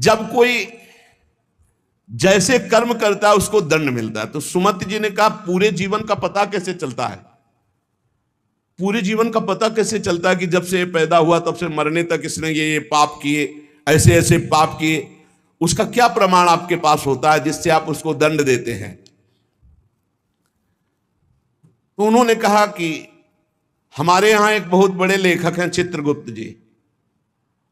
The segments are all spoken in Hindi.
जब कोई जैसे कर्म करता है उसको दंड मिलता है। तो सुमति जी ने कहा पूरे जीवन का पता कैसे चलता है? पूरे जीवन का पता कैसे चलता है कि जब से पैदा हुआ तब से मरने तक इसने ये पाप किए, ऐसे ऐसे पाप किए? उसका क्या प्रमाण आपके पास होता है जिससे आप उसको दंड देते हैं? तो उन्होंने कहा कि हमारे यहां एक बहुत बड़े लेखक हैं चित्रगुप्त जी,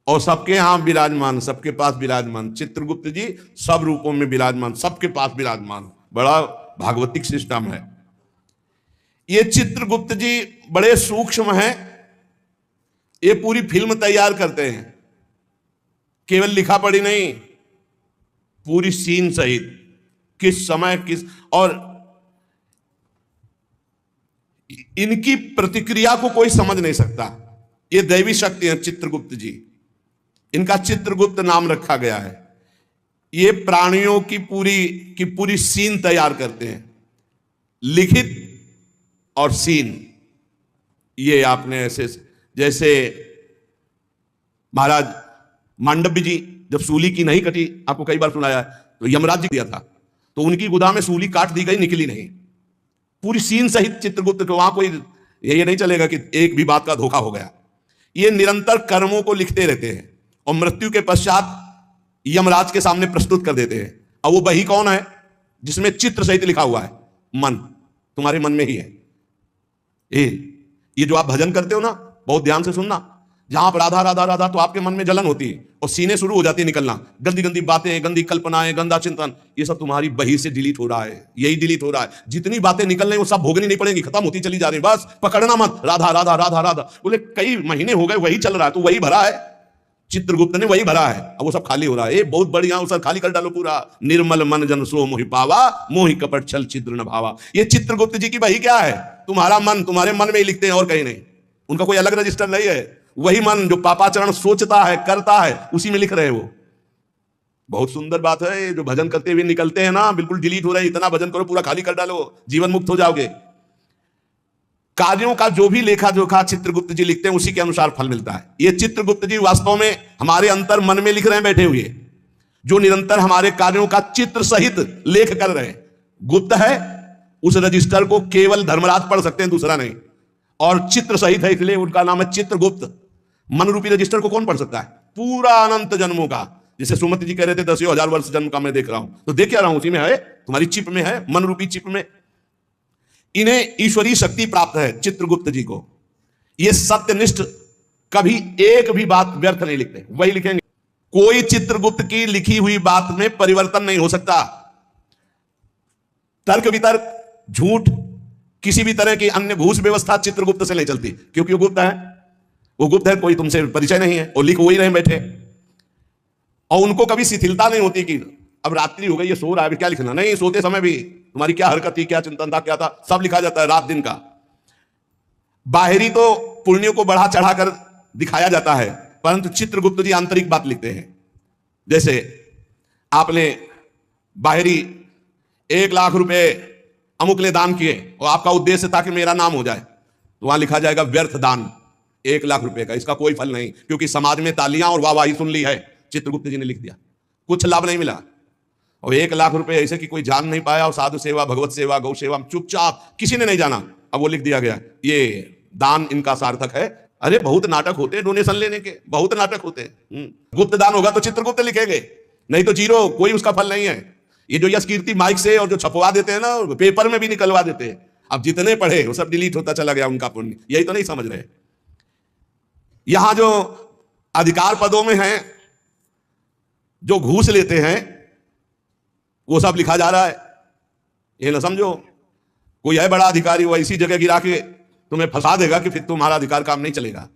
और सबके यहां विराजमान, सबके पास विराजमान। चित्रगुप्त जी सब रूपों में विराजमान, सबके पास विराजमान। बड़ा भागवतिक सिस्टम है। ये चित्रगुप्त जी बड़े सूक्ष्म हैं। ये पूरी फिल्म तैयार करते हैं, केवल लिखा पढ़ी नहीं, पूरी सीन सहित, किस समय किस, और इनकी प्रतिक्रिया को कोई समझ नहीं सकता। ये दैवी शक्ति है चित्रगुप्त जी। इनका चित्रगुप्त नाम रखा गया है। ये प्राणियों की पूरी सीन तैयार करते हैं, लिखित और सीन। ये आपने ऐसे, जैसे महाराज मांडव्य जी जब सूली की नहीं कटी, आपको कई बार सुनाया है, तो यमराज जी दिया था, तो उनकी गुदा में सूली काट दी गई, निकली नहीं। पूरी सीन सहित चित्रगुप्त को, वहां कोई ये नहीं चलेगा कि एक भी बात का धोखा हो गया। ये निरंतर कर्मों को लिखते रहते हैं और मृत्यु के पश्चात यमराज के सामने प्रस्तुत कर देते हैं। और वो वही कौन है जिसमें चित्र सहित लिखा हुआ है? मन, तुम्हारे मन में ही है। ये जो आप भजन करते हो ना, बहुत ध्यान से सुनना, जहां आप राधा राधा राधा, तो आपके मन में जलन होती है और सीने शुरू हो जाती है निकलना, गंदी गंदी बातें, गंदी कल्पनाएं, गंदा चिंतन, ये सब तुम्हारी बही से डिलीट हो रहा है। यही डिलीट हो रहा है। जितनी बातें निकल रही वो सब भोगनी नहीं पड़ेंगी, खत्म होती चली जा रही। बस पकड़ना मत, राधा राधा राधा राधा। बोले कई महीने हो गए वही चल रहा है, तो वही भरा है, चित्रगुप्त ने वही भरा है। अब वो सब खाली हो रहा है। ये बहुत बढ़िया, वो सब खाली कर डालो पूरा। निर्मल मन जन सो मोहि पावा, मोहि कपट छल छिद्र न भावा। ये चित्रगुप्त जी की बही क्या है? तुम्हारा मन, तुम्हारे मन में ही लिखते हैं और कहीं नहीं। उनका कोई अलग रजिस्टर नहीं है। वही मन जो पापाचरण सोचता है, करता है, उसी में लिख रहे हैं वो। बहुत सुंदर बात है। जो भजन करते हुए निकलते हैं ना, बिल्कुल डिलीट हो रहे हैं। इतना भजन करो, पूरा खाली कर डालो, जीवन मुक्त हो जाओगे। कार्यों का जो भी लेखा जोखा चित्रगुप्त जी लिखते हैं, उसी के अनुसार फल मिलता है। ये चित्रगुप्त जी वास्तव में हमारे अंतर मन में लिख रहे हैं बैठे हुए, जो निरंतर हमारे कार्यों का चित्र सहित लेख कर रहे हैं। गुप्त है, उस रजिस्टर को केवल धर्मराज पढ़ सकते हैं, दूसरा नहीं। और चित्र सहित है, इसलिए उनका नाम है चित्रगुप्त। मन रूपी रजिस्टर को कौन पढ़ सकता है? पूरा अनंत जन्मों का। जैसे सुमति जी कह रहे थे 10,000 वर्ष जन्म का मैं देख रहा हूं, तो देख क्या रहा हूं, उसी में है, तुम्हारी चिप में है, मन रूपी चिप में। इन्हें ईश्वरीय शक्ति प्राप्त है चित्रगुप्त जी को। ये सत्यनिष्ठ, कभी एक भी बात व्यर्थ नहीं लिखते, वही लिखेंगे। कोई चित्रगुप्त की लिखी हुई बात में परिवर्तन नहीं हो सकता। तर्क वितर्क, झूठ, किसी भी तरह की अन्य घूस व्यवस्था चित्रगुप्त से नहीं चलती, क्योंकि वो गुप्त है। वो गुप्त है, कोई तुमसे परिचय नहीं है, और लिख वही रहे बैठे। और उनको कभी शिथिलता नहीं होती कि अब रात्रि हो गई, ये सो रहा है, क्या लिखना? नहीं, सोते समय भी तुम्हारी क्या हरकत थी, क्या चिंतन था, क्या था, सब लिखा जाता है, रात दिन का। बाहरी तो पुण्यों को बढ़ा चढ़ा कर दिखाया जाता है, परंतु चित्रगुप्त जी आंतरिक बात लिखते हैं। जैसे आपने बाहरी 1 लाख रुपए अमुक ने दान किए और आपका उद्देश्य था कि मेरा नाम हो जाए, तो वहां लिखा जाएगा व्यर्थ दान, 1 लाख रुपए का, इसका कोई फल नहीं, क्योंकि समाज में तालियां और वाहवाही सुन ली है। चित्रगुप्त जी ने लिख दिया, कुछ लाभ नहीं मिला। और 1 लाख रुपए ऐसे कि कोई जान नहीं पाया, और साधु सेवा, भगवत सेवा, गौ सेवा चुपचाप, किसी ने नहीं जाना। अब वो लिख दिया गया, ये दान इनका सार्थक है। अरे बहुत नाटक होते हैं डोनेशन लेने के, बहुत नाटक होते हैं। गुप्त दान होगा तो चित्रगुप्त लिखेंगे, नहीं तो जीरो, कोई उसका फल नहीं है। ये जो यश कीर्ति माइक से और जो छपवा देते हैं ना, पेपर में भी निकलवा देते हैं, अब जितने पढ़े वो सब डिलीट होता चला गया उनका पुण्य। यही तो नहीं समझ रहे। यहां जो अधिकार पदों में हैं, जो घूस लेते हैं, वो सब लिखा जा रहा है। ये ना समझो कोई है बड़ा अधिकारी, वो ऐसी जगह गिरा के तुम्हें फंसा देगा कि फिर तुम्हारा अधिकार काम नहीं चलेगा।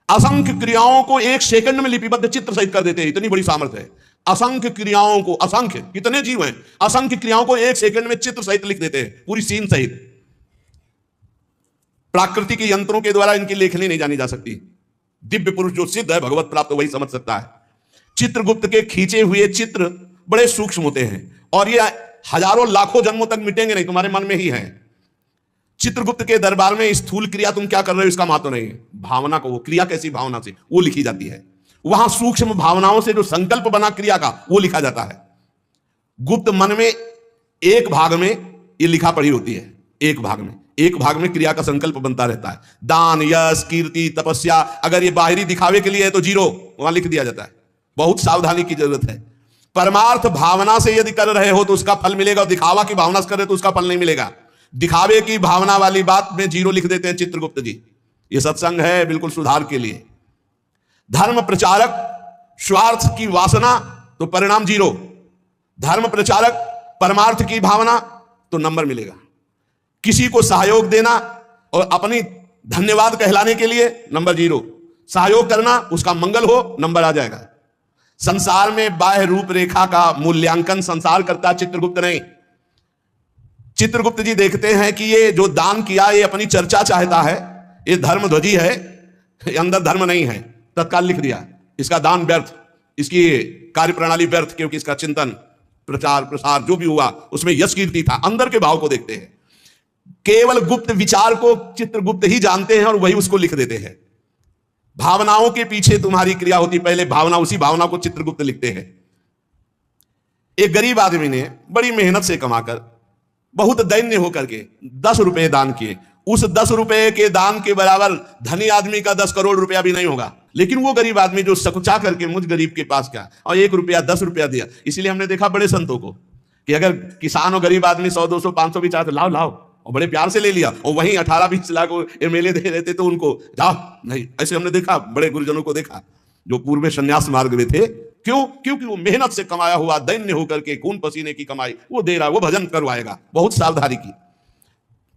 असंख्य क्रियाओं को 1 सेकंड में लिपिबद्ध चित्र सहित कर देते हैं, इतनी बड़ी सामर्थ्य है। असंख्य क्रियाओं को, असंख्य, कितने जीव हैं, असंख्य क्रियाओं को 1 सेकंड में चित्र सहित लिख देते हैं, पूरी सीन सहित। प्राकृतिक यंत्रों के द्वारा इनकी लेखनी नहीं जानी जा सकती। दिव्य पुरुष जो सिद्ध है, भगवत प्राप्त, वही समझ सकता है। चित्रगुप्त के खींचे हुए चित्र बड़े सूक्ष्म होते हैं, और ये हजारों लाखों जन्मों तक मिटेंगे नहीं, तुम्हारे मन में ही है। चित्रगुप्त के दरबार में स्थूल क्रिया तुम क्या कर रहे हो इसका महत्व नहीं है, भावना को, वो क्रिया कैसी भावना से वो लिखी जाती है। वहां सूक्ष्म भावनाओं से जो संकल्प बना क्रिया का वो लिखा जाता है। गुप्त मन में एक भाग में ये लिखा पड़ी होती है, एक भाग में क्रिया का संकल्प बनता रहता है। दान, यश, कीर्ति, तपस्या, अगर ये बाहरी दिखावे के लिए है तो 0 वहां लिख दिया जाता है। बहुत सावधानी की जरूरत है। परमार्थ भावना से यदि कर रहे हो तो उसका फल मिलेगा, और दिखावा की भावना से कर रहे हो तो उसका फल नहीं मिलेगा। दिखावे की भावना वाली बात में 0 लिख देते हैं चित्रगुप्त जी। ये सत्संग है बिल्कुल सुधार के लिए। धर्म प्रचारक स्वार्थ की वासना तो परिणाम 0, धर्म प्रचारक परमार्थ की भावना तो नंबर मिलेगा। किसी को सहयोग देना और अपनी धन्यवाद कहलाने के लिए नंबर 0, सहयोग करना उसका मंगल हो नंबर आ जाएगा। संसार में बाह्य रूपरेखा का मूल्यांकन संसार करता, चित्रगुप्त नहीं। चित्रगुप्त जी देखते हैं कि ये जो दान किया ये अपनी चर्चा चाहता है, ये धर्मध्वजी है, ये अंदर धर्म नहीं है, तत्काल लिख दिया इसका दान व्यर्थ, इसकी कार्यप्रणाली व्यर्थ, क्योंकि इसका चिंतन प्रचार प्रसार जो भी हुआ उसमें यश कीर्ति था। अंदर के भाव को देखते हैं। केवल गुप्त विचार को चित्रगुप्त ही जानते हैं और वही उसको लिख देते हैं। भावनाओं के पीछे तुम्हारी क्रिया होती, पहले भावना, उसी भावना को चित्रगुप्त लिखते हैं। एक गरीब आदमी ने बड़ी मेहनत से कमाकर बहुत दैन्य होकर के 10 रुपए दान किए। उस 10 रुपए के दान के बराबर धनी आदमी का 10 करोड़ रुपया भी नहीं होगा। लेकिन वो गरीब आदमी जो सकुचा करके मुझ गरीब के पास गया और 1 रुपया 10 रुपया दिया। इसलिए हमने देखा बड़े संतों को कि अगर किसान और गरीब आदमी 100, 200, 500 भी चाहते, लाओ लाओ, और बड़े प्यार से ले लिया, और वहीं 18-20 लाख MLA दे देते तो उनको जाओ नहीं। ऐसे हमने देखा, बड़े गुरुजनों को देखा जो पूर्व संन्यास मार्ग में थे। क्यों? क्योंकि वो मेहनत से कमाया हुआ, दैन्य होकर के खून पसीने की कमाई वो दे रहा, वो भजन करवाएगा। बहुत सावधानी की।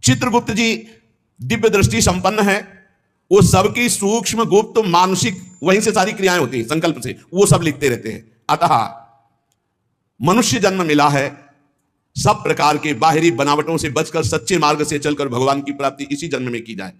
चित्रगुप्त जी दिव्य दृष्टि संपन्न है। वो सबकी सूक्ष्म गुप्त मानसिक, वहीं से सारी क्रियाएं होती हैं, संकल्प से वो सब लिखते रहते हैं। अतः मनुष्य जन्म मिला है, सब प्रकार के बाहरी बनावटों से बचकर सच्चे मार्ग से चलकर भगवान की प्राप्ति इसी जन्म में की जाए।